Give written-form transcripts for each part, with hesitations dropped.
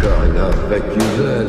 Kahve güzel.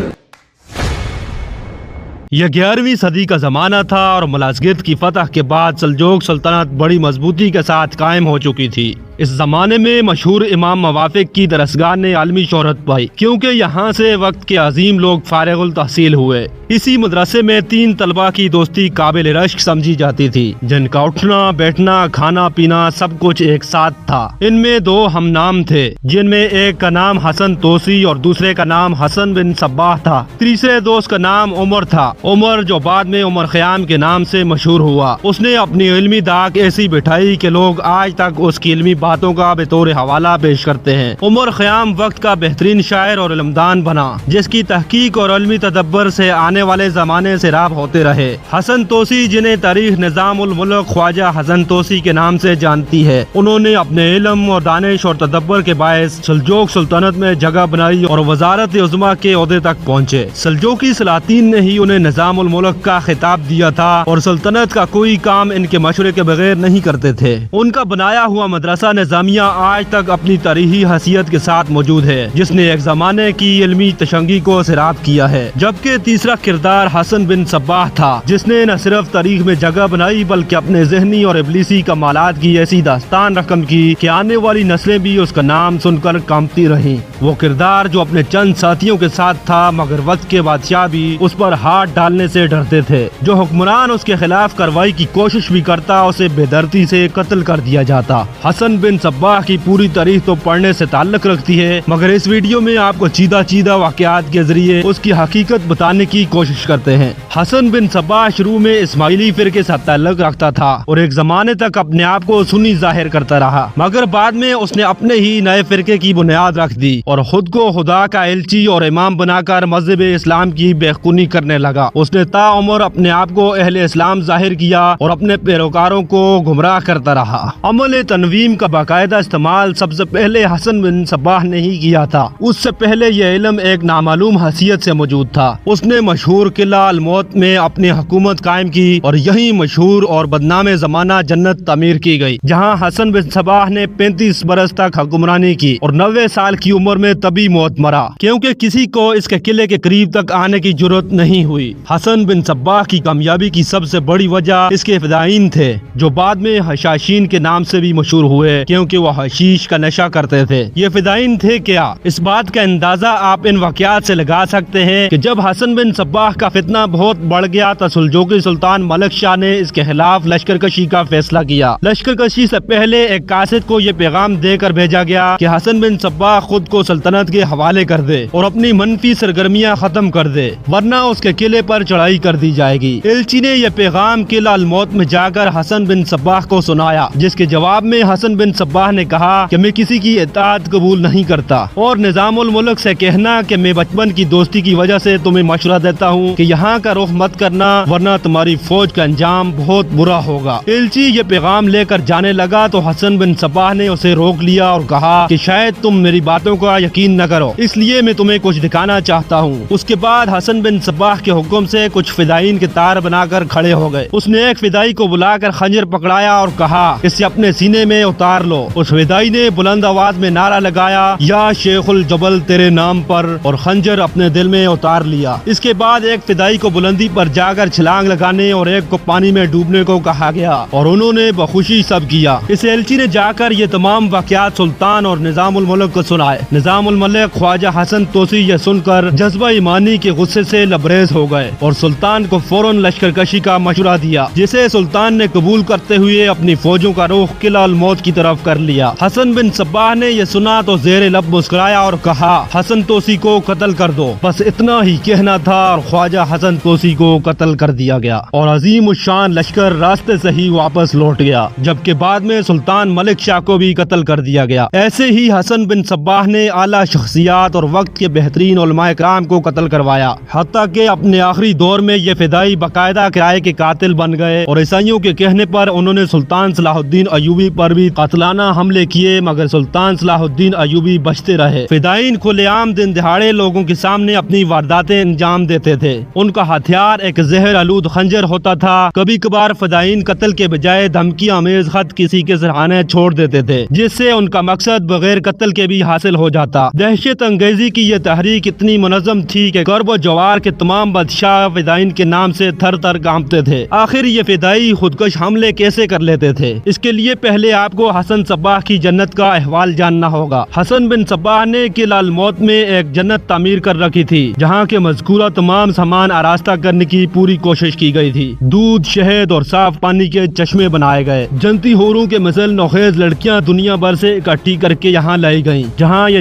یہ 11ویں صدی کا زمانہ تھا اور ملازگرد کی فتح کے بعد سلجوق سلطنت بڑی مضبوطی کے ساتھ قائم ہو چکی تھی۔ اس زمانے میں مشہور امام موافق کی درسگاہ نے عالمی شہرت پائی کیونکہ یہاں سے وقت کے عظیم لوگ فارغ التحصیل ہوئے۔ اسی مدرسے میں 3 طلبہ کی دوستی قابل رشک سمجھی جاتی تھی، جن کا اٹھنا بیٹھنا کھانا پینا سب کچھ ایک ساتھ تھا۔ ان میں 2 ہم نام تھے، جن میں ایک کا نام حسن توسی اور دوسرے کا نام حسن بن صباح تھا۔ تیسرے دوست کا نام عمر تھا، عمر جو بعد میں عمر خیام کے نام سے مشہور ہوا۔ اس نے اپنی علمی داغ ایسی بٹھائی کہ لوگ آج تک اس کی علمی باتوں کا بطور حوالہ پیش کرتے ہیں۔ عمر خیام وقت کا بہترین شاعر اور علمدان بنا، جس کی تحقیق اور علمی تدبر سے آنے والے زمانے سے راب ہوتے رہے۔ حسن توسی، جنہیں تاریخ نظام الملک خواجہ حسن توسی کے نام سے جانتی ہے، انہوں نے اپنے علم اور دانش اور تدبر کے باعث سلجوق سلطنت میں جگہ بنائی اور وزارت عظمیٰ کے عہدے تک پہنچے۔ سلجوقی سلاطین نے ہی انہیں نظام الملک کا خطاب دیا تھا اور سلطنت کا کوئی کام ان کے مشورے کے بغیر نہیں کرتے تھے۔ ان کا بنایا ہوا مدرسہ نظامیہ آج تک اپنی تاریخی حیثیت کے ساتھ موجود ہے، جس نے ایک زمانے کی علمی تشنگی کو سیراب کیا ہے۔ جبکہ تیسرا کردار حسن بن صباح تھا، جس نے نہ صرف تاریخ میں جگہ بنائی بلکہ اپنے ذہنی اور ابلیسی کمالات کی ایسی داستان رقم کی کہ آنے والی نسلیں بھی اس کا نام سن کر کانپتی رہیں۔ وہ کردار جو اپنے چند ساتھیوں کے ساتھ تھا، مگر وقت کے بادشاہ بھی اس پر ہاتھ ڈالنے سے ڈرتے تھے۔ جو حکمران اس کے خلاف کارروائی کی کوشش بھی کرتا، اسے بے دردی سے قتل کر دیا جاتا۔ حسن بن صباح کی پوری تاریخ تو پڑھنے سے تعلق رکھتی ہے، مگر اس ویڈیو میں آپ کو چیدہ واقعات کے ذریعے اس کی حقیقت بتانے کی کوشش کرتے ہیں۔ حسن بن صباح شروع میں اسماعیلی فرقے سے تعلق رکھتا تھا اور ایک زمانے تک اپنے آپ کو سنی ظاہر کرتا رہا، مگر بعد میں اس نے اپنے ہی نئے فرقے کی بنیاد رکھ دی اور خود کو خدا کا الچی اور امام بنا کر مذہب اسلام کی بےخونی کرنے لگا۔ اس نے تا عمر اپنے آپ کو اہل اسلام ظاہر کیا اور اپنے پیروکاروں کو گمراہ کرتا رہا۔ عمل تنویم کا باقاعدہ استعمال سب سے پہلے حسن بن صباح نے ہی کیا تھا۔ اس سے پہلے یہ علم ایک نامعلوم حیثیت سے موجود تھا۔ اس نے مشہور قلعہ الموت میں اپنی حکومت قائم کی اور یہی مشہور اور بدنام زمانہ جنت تعمیر کی گئی، جہاں حسن بن صباح نے 35 برس تک حکمرانی کی اور 90 سال کی عمر میں طبی موت مرا، کیونکہ کسی کو اس کے قلعے کے قریب تک آنے کی جرات نہیں ہوئی۔ حسن بن صباح کی کامیابی کی سب سے بڑی وجہ اس کے فدائین تھے، جو بعد میں حشاشین کے نام سے بھی مشہور ہوئے، کیونکہ وہ حشیش کا نشہ کرتے تھے۔ یہ فدائین تھے کیا؟ اس بات کا اندازہ آپ ان واقعات سے لگا سکتے ہیں کہ جب حسن بن صباح کا فتنہ بہت بڑھ گیا تو سلجوقی سلطان ملک شاہ نے اس کے خلاف لشکر کشی کا فیصلہ کیا۔ لشکر کشی سے پہلے ایک قاصد کو یہ پیغام دے کر بھیجا گیا کہ حسن بن صباح خود کو سلطنت کے حوالے کر دے اور اپنی منفی سرگرمیاں ختم کر دے، ورنہ اس کے قلعے پر چڑھائی کر دی جائے گی۔ الچی نے یہ پیغام قلعہ الموت میں جا کر حسن بن صباح کو سنایا، جس کے جواب میں حسن بن صباح نے کہا کہ میں کسی کی اطاعت قبول نہیں کرتا اور نظام الملک سے کہنا کہ میں بچپن کی دوستی کی وجہ سے تمہیں مشورہ دیتا ہوں کہ یہاں کا رخ مت کرنا، ورنہ تمہاری فوج کا انجام بہت برا ہوگا۔ الچی یہ پیغام لے کر جانے لگا تو حسن بن صباح نے اسے روک لیا اور کہا کہ شاید تم میری باتوں کا یقین نہ کرو، اس لیے میں تمہیں کچھ دکھانا چاہتا ہوں۔ اس کے بعد حسن بن صباح کے حکم سے کچھ فدائین کے تار بنا کر کھڑے ہو گئے۔ اس نے ایک فدائی کو بلا کر خنجر پکڑایا اور کہا اسے اپنے سینے میں اتار لو۔ اس فدائی نے بلند آواز میں نعرہ لگایا، یا شیخ الجبل تیرے نام پر، اور خنجر اپنے دل میں اتار لیا۔ اس کے بعد ایک فدائی کو بلندی پر جا کر چھلانگ لگانے اور ایک کو پانی میں ڈوبنے کو کہا گیا اور انہوں نے بخوشی سب کیا۔ اس ایلچی نے جا کر یہ تمام واقعات سلطان اور نظام الملک کو سنائے۔ نظام الملک خواجہ حسن توسی یہ سن کر جذبہ ایمانی کے غصے سے لبریز ہو گئے اور سلطان کو فوراً لشکر کشی کا مشورہ دیا، جسے سلطان نے قبول کرتے ہوئے اپنی فوجوں کا رخ قلعہ الموت کی طرف کر لیا۔ حسن بن صباح نے یہ سنا تو زیر لب مسکرایا اور کہا حسن توسی کو قتل کر دو۔ بس اتنا ہی کہنا تھا اور خواجہ حسن توسی کو قتل کر دیا گیا اور عظیم الشان لشکر راستے سے ہی واپس لوٹ گیا، جبکہ بعد میں سلطان ملک شاہ کو بھی قتل کر دیا گیا۔ ایسے ہی حسن بن صباح نے اعلیٰ شخصیات اور وقت کے بہترین علماء کرام کو قتل کروایا، حتیٰ کہ اپنے آخری دور میں یہ فدائی باقاعدہ کرائے کے قاتل بن گئے اور عیسائیوں کے کہنے پر انہوں نے سلطان صلاح الدین ایوبی پر بھی قتل قاتلانہ حملے کیے مگر سلطان صلاح الدین ایوبی بچتے رہے۔ فدائین کھلے عام دن دہاڑے لوگوں کے سامنے اپنی وارداتیں انجام دیتے تھے۔ ان کا ہتھیار ایک زہر آلود خنجر ہوتا تھا۔ کبھی کبھار فدائین قتل کے بجائے دھمکی آمیز خط کسی کے سرہانے چھوڑ دیتے تھے جس سے ان کا مقصد بغیر قتل کے بھی حاصل ہو جاتا۔ دہشت انگیزی کی یہ تحریک اتنی منظم تھی کہ غرب و جوار کے تمام بادشاہ فدائین کے نام سے تھر تھر کانپتے تھے۔ آخر یہ فدائی خودکش حملے کیسے کر لیتے تھے؟ اس کے لیے پہلے آپ کو حسن صباح کی جنت کا احوال جاننا ہوگا۔ حسن بن صباح نے قلعہ الموت میں ایک جنت تعمیر کر رکھی تھی جہاں کے مذکورہ تمام سامان آراستہ کرنے کی پوری کوشش کی گئی تھی۔ دودھ، شہد اور صاف پانی کے چشمے بنائے گئے۔ جنتی حوروں کے مثل نوخیز لڑکیاں دنیا بھر سے اکٹھی کر کے یہاں لائی گئیں۔ جہاں یہ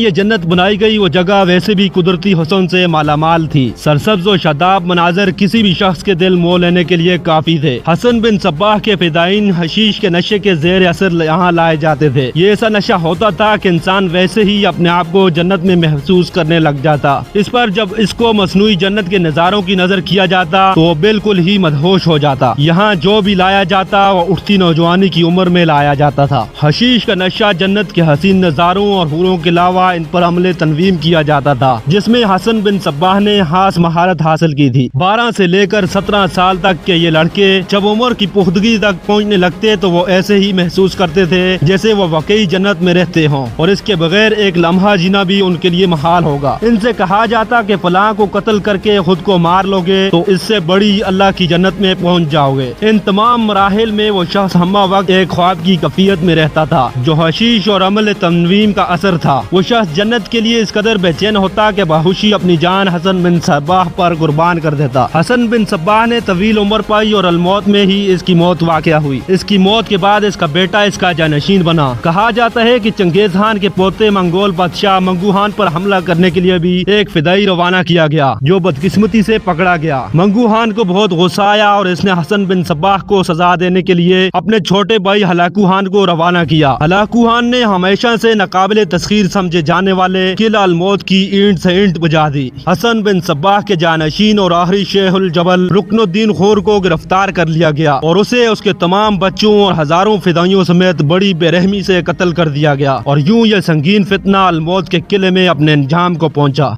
جنت بنائی گئی وہ جگہ ویسے بھی قدرتی حسن سے مالا مال تھی۔ سرسبز و شاداب مناظر کسی بھی شخص کے دل مو لینے کے لیے کافی تھے۔ حسن بن صباح کے فدائین حشیش کے نشے کے زیر اثر یہاں لائے جاتے تھے۔ یہ ایسا نشہ ہوتا تھا کہ انسان ویسے ہی اپنے آپ کو جنت میں محسوس کرنے لگ جاتا۔ اس پر جب اس کو مصنوعی جنت کے نظاروں کی نظر کیا جاتا تو وہ بالکل ہی مدہوش ہو جاتا۔ یہاں جو بھی لایا جاتا وہ اٹھتی نوجوانی کی عمر میں لایا جاتا تھا۔ حشیش کا نشہ جنت کے حسین نظاروں اور حوروں کے علاوہ ان پر عمل تنظیم کیا جاتا تھا جس میں حسن بن صباح نے خاص مہارت حاصل کی تھی۔ 12 سے لے کر 17 سال تک کے یہ لڑکے جب عمر کی پختگی تک پہنچنے لگتے تو وہ ایسے ہی محسوس کرتے تھے جیسے وہ واقعی جنت میں رہتے ہوں اور اس کے بغیر ایک لمحہ جینا بھی ان کے لیے محال ہوگا۔ ان سے کہا جاتا کہ فلاں کو قتل کر کے خود کو مار لو گے تو اس سے بڑی اللہ کی جنت میں پہنچ جاؤ گے۔ ان تمام مراحل میں وہ شخص ہمہ وقت ایک خواب کی کیفیت میں رہتا تھا جو حشیش اور عمل تنظیم کا اثر تھا۔ وہ شخص جنت کے لیے اس قدر بے چین ہوتا کہ باہوشی اپنی جان حسن بن صباح پر قربان کر دیتا۔ حسن بن صباح نے طویل عمر پائی اور الموت میں ہی اس کی موت واقع ہوئی۔ اس کی موت کے بعد اس کا بیٹا اس کا جانشین بنا۔ کہا جاتا ہے کہ چنگیز خان کے پوتے منگول بادشاہ منگو خان پر حملہ کرنے کے لیے بھی ایک فدائی روانہ کیا گیا جو بدقسمتی سے پکڑا گیا۔ منگو خان کو بہت غصہ آیا اور اس نے حسن بن صباح کو سزا دینے کے لیے اپنے چھوٹے بھائی ہلاکو خان کو روانہ کیا۔ ہلاکو خان نے ہمیشہ سے ناقابل تسخیر سمجھے جانے والے قلعہ الموت کی اینٹ سے اینٹ بجا دی۔ حسن بن صباح کے جانشین اور آخری شیخ الجبل رکن الدین خور کو گرفتار کر لیا گیا اور اسے اس کے تمام بچوں اور ہزاروں فدائیوں سمیت بڑی بے رحمی سے قتل کر دیا گیا اور یوں یہ سنگین فتنہ الموت کے قلعے میں اپنے انجام کو پہنچا۔